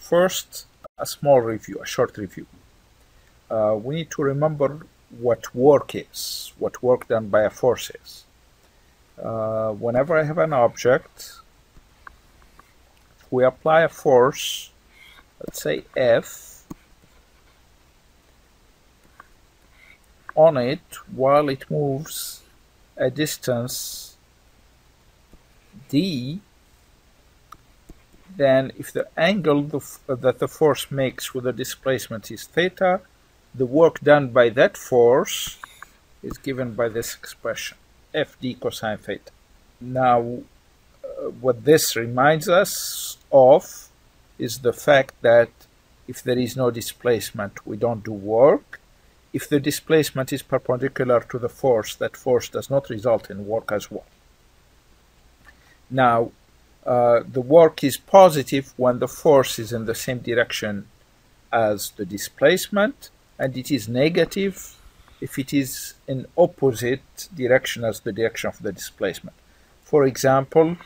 First, a small review, a short review. We need to remember what work is, what work done by a force is. Whenever I have an object, we apply a force, let's say F, on it while it moves a distance d, then if the angle that the force makes with the displacement is theta, the work done by that force is given by this expression, Fd cosine theta. Now, what this reminds us of is the fact that if there is no displacement, we don't do work. If the displacement is perpendicular to the force, that force does not result in work as well. Now, the work is positive when the force is in the same direction as the displacement, and it is negative if it is in opposite direction as the direction of the displacement. For example,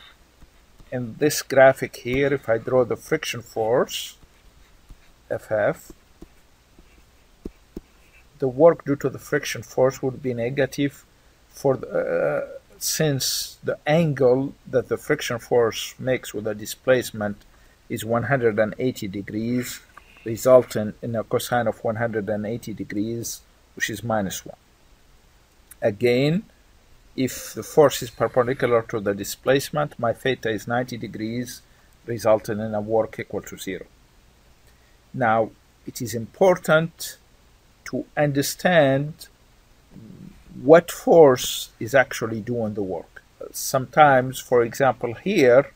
in this graphic here, if I draw the friction force, Ff, the work due to the friction force would be negative for since the angle that the friction force makes with the displacement is 180 degrees, resulting in a cosine of 180 degrees, which is -1. Again, if the force is perpendicular to the displacement, my theta is 90 degrees, resulting in a work equal to 0. Now, it is important to understand what force is actually doing the work. Sometimes, for example, here,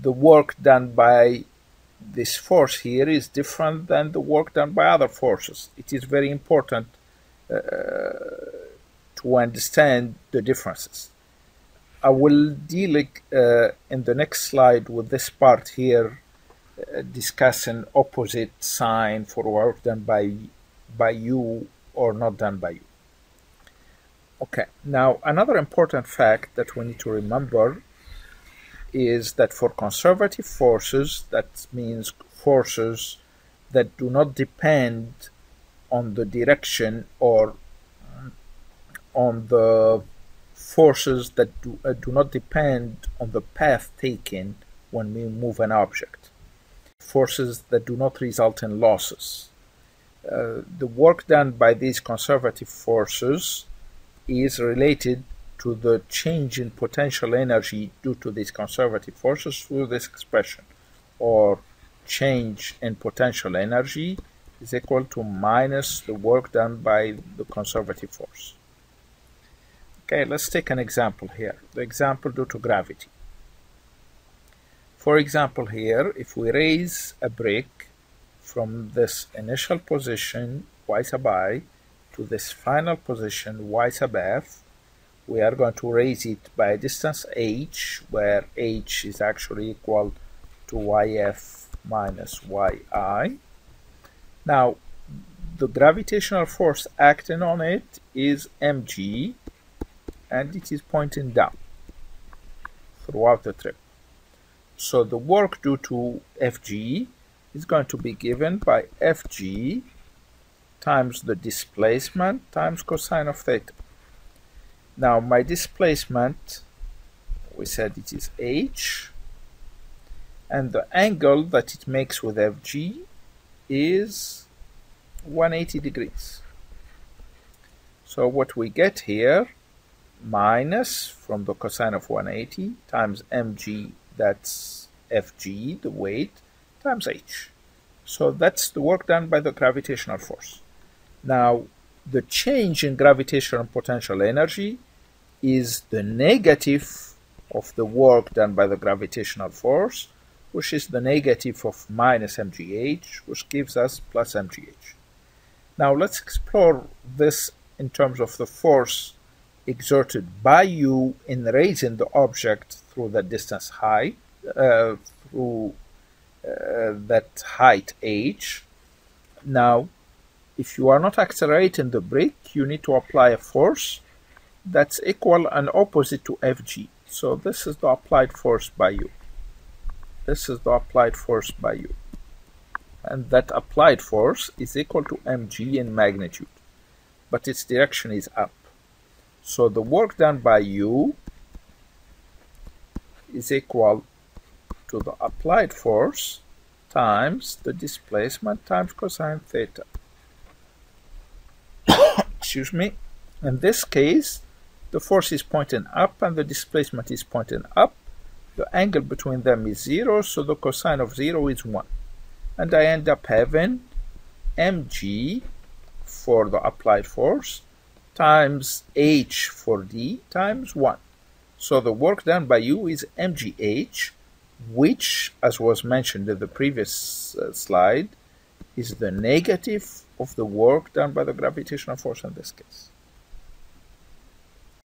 the work done by this force here is different than the work done by other forces. It is very important to understand the differences. I will deal in the next slide with this part here, discussing opposite sign for work done by you or not done by you. Okay, now another important fact that we need to remember is that for conservative forces, that means forces that do not depend on the direction or on the forces that do not depend on the path taken when we move an object. Forces that do not result in losses. The work done by these conservative forces is related to the change in potential energy due to these conservative forces through this expression, or change in potential energy is equal to minus the work done by the conservative force. Okay, let's take an example here, the example due to gravity. For example here, if we raise a brick from this initial position y sub I to this final position y sub f, we are going to raise it by a distance h, where h is actually equal to yf minus yi. Now, the gravitational force acting on it is mg, and it is pointing down throughout the trip. So the work due to Fg is going to be given by Fg times the displacement times cosine of theta. Now my displacement, we said it is h, and the angle that it makes with Fg is 180 degrees. So what we get here, minus from the cosine of 180 times mg, that's Fg, the weight, times h. So that's the work done by the gravitational force. Now, the change in gravitational potential energy is the negative of the work done by the gravitational force, which is the negative of minus mgh, which gives us plus mgh. Now, let's explore this in terms of the force exerted by you in raising the object through the distance height, through that height h. Now, if you are not accelerating the brick, you need to apply a force that's equal and opposite to Fg. So this is the applied force by you. This is the applied force by you. and that applied force is equal to mg in magnitude, but its direction is up. So the work done by U is equal to the applied force times the displacement times cosine theta. Excuse me. In this case, the force is pointing up and the displacement is pointing up. The angle between them is 0, so the cosine of 0 is 1. And I end up having mg for the applied force times h for d times 1. So the work done by U is mgh, which, as was mentioned in the previous slide, is the negative of the work done by the gravitational force in this case.